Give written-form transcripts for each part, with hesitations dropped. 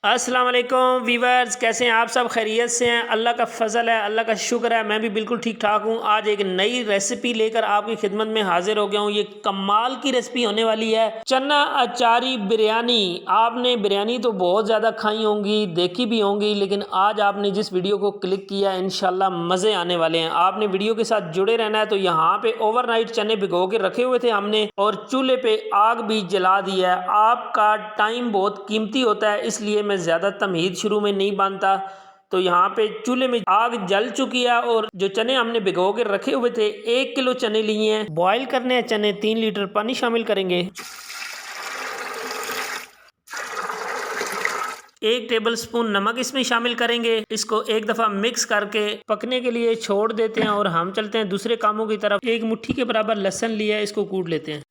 अस्सलाम वालेकुम वीवर्स, कैसे हैं आप सब? खैरियत से हैं? अल्लाह का फ़ज़ल है, अल्लाह का शुक्र है, मैं भी बिल्कुल ठीक ठाक हूँ। आज एक नई रेसिपी लेकर आपकी खिदमत में हाजिर हो गया हूँ। ये कमाल की रेसिपी होने वाली है, चना अचारी बिरयानी। आपने बिरयानी तो बहुत ज़्यादा खाई होंगी, देखी भी होंगी, लेकिन आज आपने जिस वीडियो को क्लिक किया इंशाल्लाह मज़े आने वाले हैं। आपने वीडियो के साथ जुड़े रहना है। तो यहाँ पे ओवरनाइट चने भिगो के रखे हुए थे हमने, और चूल्हे पे आग भी जला दी है। आपका टाइम बहुत कीमती होता है, इसलिए मैं ज़्यादा तमहीद शुरू में नहीं बांधता। तो यहाँ पे चूल्हे में आग जल चुकी है, और जो चने हमने भिगो के रखे हुए थे 1 किलो चने लिए हैं। बॉईल करने हैं चने, 3 लीटर पानी शामिल करेंगे। 1 टेबल स्पून नमक इसमें शामिल करेंगे। इसको एक दफ़ा मिक्स करके पकने के लिए छोड़ देते हैं, और हम चलते हैं दूसरे कामों की तरफ। 1 मुट्ठी के बराबर लहसुन लिया है, इसको कूट लेते हैं।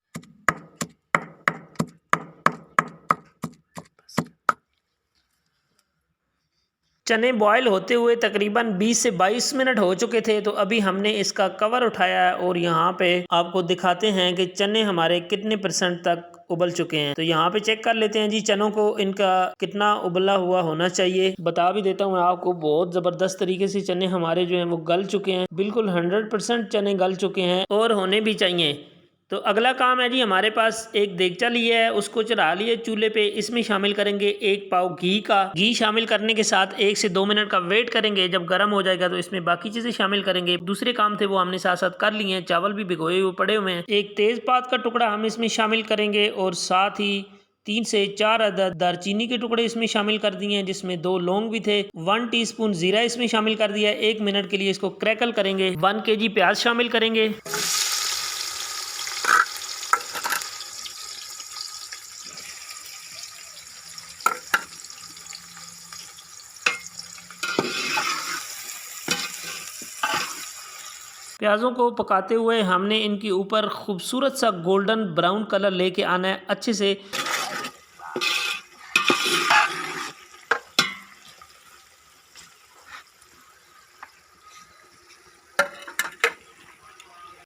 चने बॉयल होते हुए तकरीबन 20 से 22 मिनट हो चुके थे। तो अभी हमने इसका कवर उठाया है, और यहाँ पे आपको दिखाते हैं कि चने हमारे कितने % तक उबल चुके हैं। तो यहाँ पे चेक कर लेते हैं जी चनों को, इनका कितना उबला हुआ होना चाहिए। बता भी देता हूँ आपको, बहुत ज़बरदस्त तरीके से चने हमारे जो हैं वो गल चुके हैं। बिल्कुल 100% चने गल चुके हैं, और होने भी चाहिए। तो अगला काम है जी, हमारे पास एक देगचा लिया है, उसको चढ़ा लिए चूल्हे पे। इसमें शामिल करेंगे 1 पाव घी का। घी शामिल करने के साथ 1 से 2 मिनट का वेट करेंगे। जब गर्म हो जाएगा तो इसमें बाकी चीज़ें शामिल करेंगे। दूसरे काम थे वो हमने साथ साथ कर लिए हैं। चावल भी भिगोए हुए पड़े हुए हैं। एक तेज़पात का टुकड़ा हम इसमें शामिल करेंगे, और साथ ही 3 से 4 अदद दालचीनी के टुकड़े इसमें शामिल कर दिए हैं, जिसमें 2 लौंग भी थे। 1 टीस्पून जीरा इसमें शामिल कर दिया है। 1 मिनट के लिए इसको क्रैकल करेंगे। 1 kg प्याज शामिल करेंगे। प्याज़ों को पकाते हुए हमने इनके ऊपर खूबसूरत सा गोल्डन ब्राउन कलर लेके आना है अच्छे से।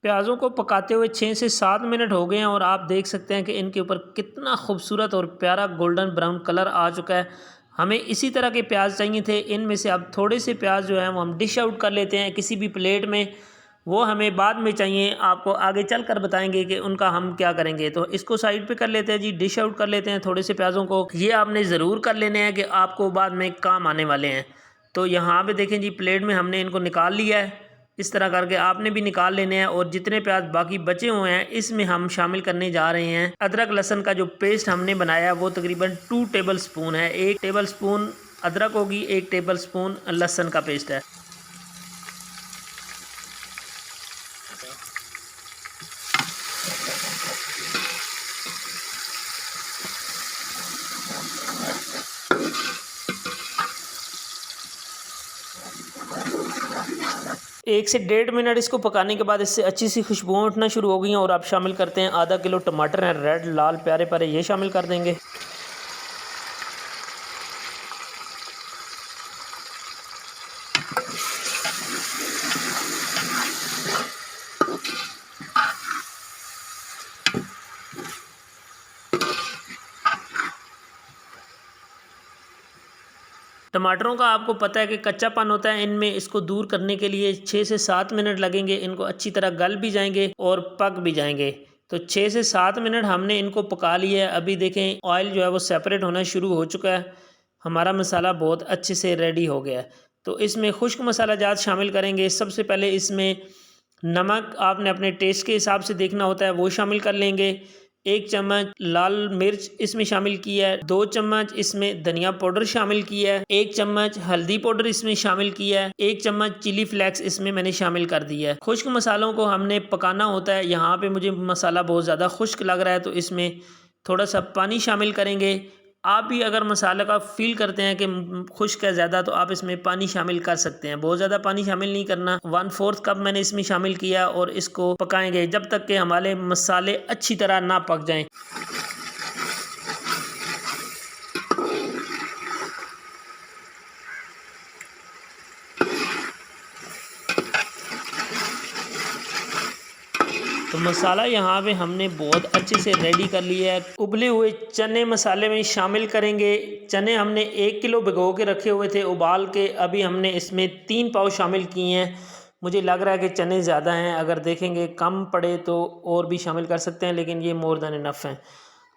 प्याज़ों को पकाते हुए 6 से 7 मिनट हो गए हैं, और आप देख सकते हैं कि इनके ऊपर कितना खूबसूरत और प्यारा गोल्डन ब्राउन कलर आ चुका है। हमें इसी तरह के प्याज चाहिए थे। इनमें से अब थोड़े से प्याज जो हैं वो हम डिश आउट कर लेते हैं किसी भी प्लेट में। वो हमें बाद में चाहिए, आपको आगे चल कर बताएंगे कि उनका हम क्या करेंगे। तो इसको साइड पे कर लेते हैं जी, डिश आउट कर लेते हैं थोड़े से प्याज़ों को। ये आपने ज़रूर कर लेने हैं कि आपको बाद में काम आने वाले हैं। तो यहाँ पे देखें जी, प्लेट में हमने इनको निकाल लिया है। इस तरह करके आपने भी निकाल लेने हैं, और जितने प्याज बाकी बचे हुए हैं इसमें हम शामिल करने जा रहे हैं अदरक लहसुन का जो पेस्ट हमने बनाया है। वो तकरीबन 2 टेबल स्पून है। 1 टेबल स्पून अदरक होगी, 1 टेबल स्पून लहसुन का पेस्ट है। एक से 1.5 मिनट इसको पकाने के बाद इससे अच्छी सी खुशबू उठना शुरू हो गई हैं, और आप शामिल करते हैं आधा किलो टमाटर हैं, रेड लाल प्यारे प्यारे, ये शामिल कर देंगे। टमाटरों का आपको पता है कि कच्चापन होता है इनमें, इसको दूर करने के लिए 6 से 7 मिनट लगेंगे। इनको अच्छी तरह गल भी जाएंगे और पक भी जाएंगे। तो 6 से 7 मिनट हमने इनको पका लिया है। अभी देखें ऑयल जो है वो सेपरेट होना शुरू हो चुका है। हमारा मसाला बहुत अच्छे से रेडी हो गया है। तो इसमें खुश्क मसाला जात शामिल करेंगे। सबसे पहले इसमें नमक आपने अपने टेस्ट के हिसाब से देखना होता है, वो शामिल कर लेंगे। 1 चम्मच लाल मिर्च इसमें शामिल किया है। 2 चम्मच इसमें धनिया पाउडर शामिल किया है। 1 चम्मच हल्दी पाउडर इसमें शामिल किया है। 1 चम्मच चिली फ्लेक्स इसमें मैंने शामिल कर दिया है। खुश्क मसालों को हमने पकाना होता है। यहाँ पे मुझे मसाला बहुत ज़्यादा खुश्क लग रहा है, तो इसमें थोड़ा सा पानी शामिल करेंगे। आप भी अगर मसाले का फील करते हैं कि खुश्क है ज़्यादा, तो आप इसमें पानी शामिल कर सकते हैं। बहुत ज़्यादा पानी शामिल नहीं करना। 1/4 कप मैंने इसमें शामिल किया, और इसको पकाएंगे जब तक कि हमारे मसाले अच्छी तरह ना पक जाएं। तो मसाला यहाँ पे हमने बहुत अच्छे से रेडी कर लिया है। उबले हुए चने मसाले में शामिल करेंगे। चने हमने 1 किलो भिगो के रखे हुए थे उबाल के, अभी हमने इसमें 3 पाव शामिल किए हैं। मुझे लग रहा है कि चने ज़्यादा हैं, अगर देखेंगे कम पड़े तो और भी शामिल कर सकते हैं, लेकिन ये मोर देन इनफ हैं।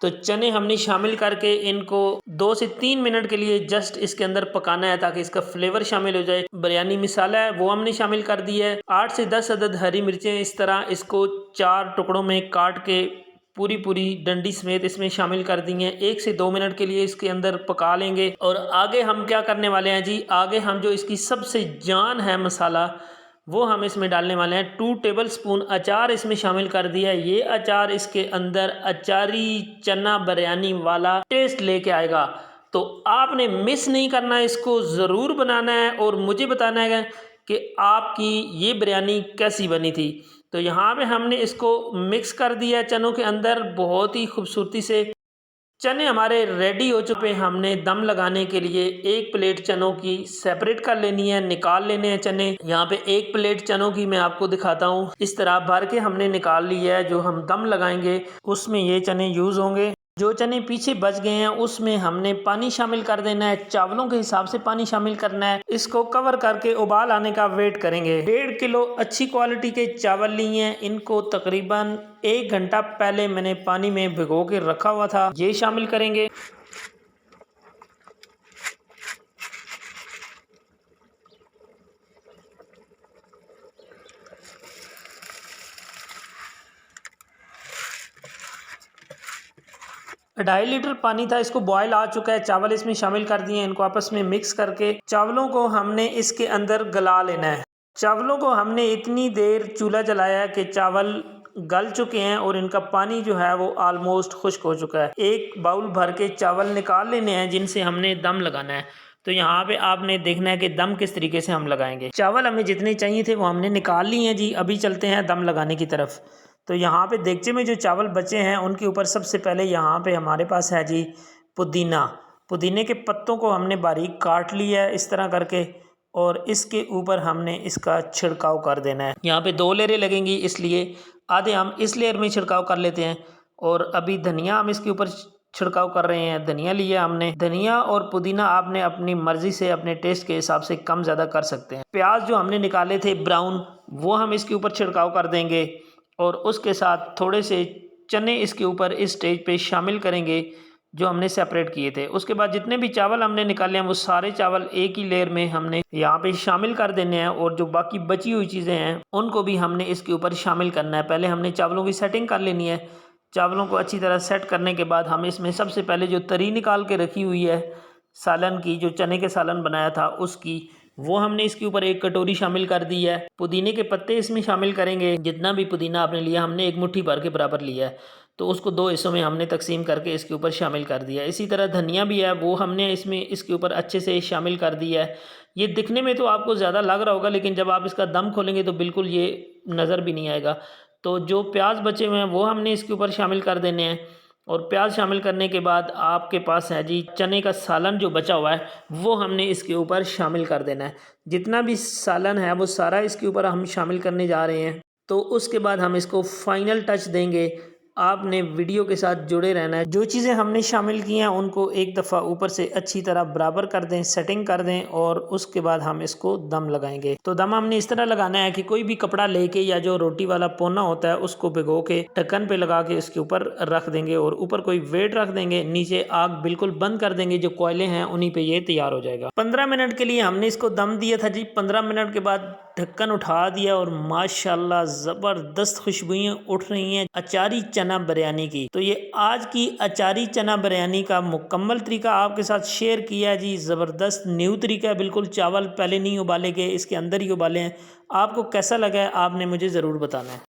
तो चने हमने शामिल करके इनको 2 से 3 मिनट के लिए जस्ट इसके अंदर पकाना है ताकि इसका फ्लेवर शामिल हो जाए। बिरयानी मसाला है वो हमने शामिल कर दिया है। 8 से 10 अदद हरी मिर्चें इस तरह इसको 4 टुकड़ों में काट के पूरी डंडी समेत इसमें शामिल कर दी हैं। 1 से 2 मिनट के लिए इसके अंदर पका लेंगे। और आगे हम क्या करने वाले हैं जी, आगे हम जो इसकी सबसे जान है मसाला, वो हम इसमें डालने वाले हैं। 2 टेबलस्पून अचार इसमें शामिल कर दिया है। ये अचार इसके अंदर अचारी चना बिरयानी वाला टेस्ट लेके आएगा। तो आपने मिस नहीं करना है, इसको ज़रूर बनाना है और मुझे बताना है कि आपकी ये बिरयानी कैसी बनी थी। तो यहाँ पे हमने इसको मिक्स कर दिया चनों के अंदर बहुत ही खूबसूरती से। चने हमारे रेडी हो चुके हैं। हमने दम लगाने के लिए 1 प्लेट चनों की सेपरेट कर लेनी है, निकाल लेने हैं चने। यहाँ पे 1 प्लेट चनों की मैं आपको दिखाता हूँ। इस तरह भर के हमने निकाल लिया है। जो हम दम लगाएंगे उसमें ये चने यूज़ होंगे। जो चने पीछे बच गए हैं उसमें हमने पानी शामिल कर देना है, चावलों के हिसाब से पानी शामिल करना है। इसको कवर करके उबाल आने का वेट करेंगे। 1.5 किलो अच्छी क्वालिटी के चावल लिए हैं। इनको तकरीबन 1 घंटा पहले मैंने पानी में भिगो के रखा हुआ था, ये शामिल करेंगे। ढाई लीटर पानी था, इसको बॉयल आ चुका है। चावल इसमें शामिल कर दिए हैं। इनको आपस में मिक्स करके चावलों को हमने इसके अंदर गला लेना है। चावलों को हमने इतनी देर चूल्हा जलाया है कि चावल गल चुके हैं और इनका पानी जो है वो ऑलमोस्ट खुश्क हो चुका है। एक बाउल भर के चावल निकाल लेने हैं जिनसे हमने दम लगाना है। तो यहाँ पे आपने देखना है कि दम किस तरीके से हम लगाएंगे। चावल हमें जितने चाहिए थे वो हमने निकाल लिए हैं जी। अभी चलते हैं दम लगाने की तरफ। तो यहाँ पे देगचे में जो चावल बचे हैं उनके ऊपर सबसे पहले यहाँ पे हमारे पास है जी पुदीना। पुदीने के पत्तों को हमने बारीक काट लिया है इस तरह करके, और इसके ऊपर हमने इसका छिड़काव कर देना है। यहाँ पे 2 लेयरें लगेंगी, इसलिए आधे हम इस लेयर में छिड़काव कर लेते हैं। और अभी धनिया हम इसके ऊपर छिड़काव कर रहे हैं। धनिया लिया हमने। धनिया और पुदीना आपने अपनी मर्जी से अपने टेस्ट के हिसाब से कम ज़्यादा कर सकते हैं। प्याज जो हमने निकाले थे ब्राउन, वो हम इसके ऊपर छिड़काव कर देंगे। और उसके साथ थोड़े से चने इसके ऊपर इस स्टेज पे शामिल करेंगे जो हमने सेपरेट किए थे। उसके बाद जितने भी चावल हमने निकाले हैं वो सारे चावल एक ही लेयर में हमने यहाँ पे शामिल कर देने हैं। और जो बाकी बची हुई चीज़ें हैं उनको भी हमने इसके ऊपर शामिल करना है। पहले हमने चावलों की सेटिंग कर लेनी है। चावलों को अच्छी तरह सेट करने के बाद हम इसमें सबसे पहले जो तरी निकाल के रखी हुई है सालन की, जो चने के सालन बनाया था उसकी, वो हमने इसके ऊपर 1 कटोरी शामिल कर दी है। पुदीने के पत्ते इसमें शामिल करेंगे। जितना भी पुदीना आपने लिया, हमने 1 मुट्ठी भर के बराबर लिया है, तो उसको 2 हिस्सों में हमने तकसीम करके इसके ऊपर शामिल कर दिया। इसी तरह धनिया भी है, वो हमने इसमें इसके ऊपर अच्छे से शामिल कर दिया है। ये दिखने में तो आपको ज़्यादा लग रहा होगा, लेकिन जब आप इसका दम खोलेंगे तो बिल्कुल ये नज़र भी नहीं आएगा। तो जो प्याज बचे हुए हैं वो हमने इसके ऊपर शामिल कर देने हैं। और प्याज शामिल करने के बाद आपके पास है जी चने का सालन जो बचा हुआ है, वो हमने इसके ऊपर शामिल कर देना है। जितना भी सालन है वो सारा इसके ऊपर हम शामिल करने जा रहे हैं। तो उसके बाद हम इसको फाइनल टच देंगे। आपने वीडियो के साथ जुड़े रहना है। जो चीज़ें हमने शामिल की हैं उनको एक दफ़ा ऊपर से अच्छी तरह बराबर कर दें, सेटिंग कर दें, और उसके बाद हम इसको दम लगाएंगे। तो दम हमने इस तरह लगाना है कि कोई भी कपड़ा लेके या जो रोटी वाला पोना होता है उसको भिगो के ढक्कन पे लगा के इसके ऊपर रख देंगे और ऊपर कोई वेट रख देंगे। नीचे आग बिल्कुल बंद कर देंगे। जो कोयले हैं उन्हीं पे ये तैयार हो जाएगा। 15 मिनट के लिए हमने इसको दम दिया था जी। 15 मिनट के बाद ढक्कन उठा दिया और माशाल्लाह ज़बरदस्त खुशबुएं उठ रही हैं अचारी चना बिरयानी की। तो ये आज की अचारी चना बिरयानी का मुकम्मल तरीका आपके साथ शेयर किया जी। ज़बरदस्त न्यू तरीका है बिल्कुल। चावल पहले नहीं उबाले गए, इसके अंदर ही उबाले हैं। आपको कैसा लगा है आपने मुझे ज़रूर बताना है।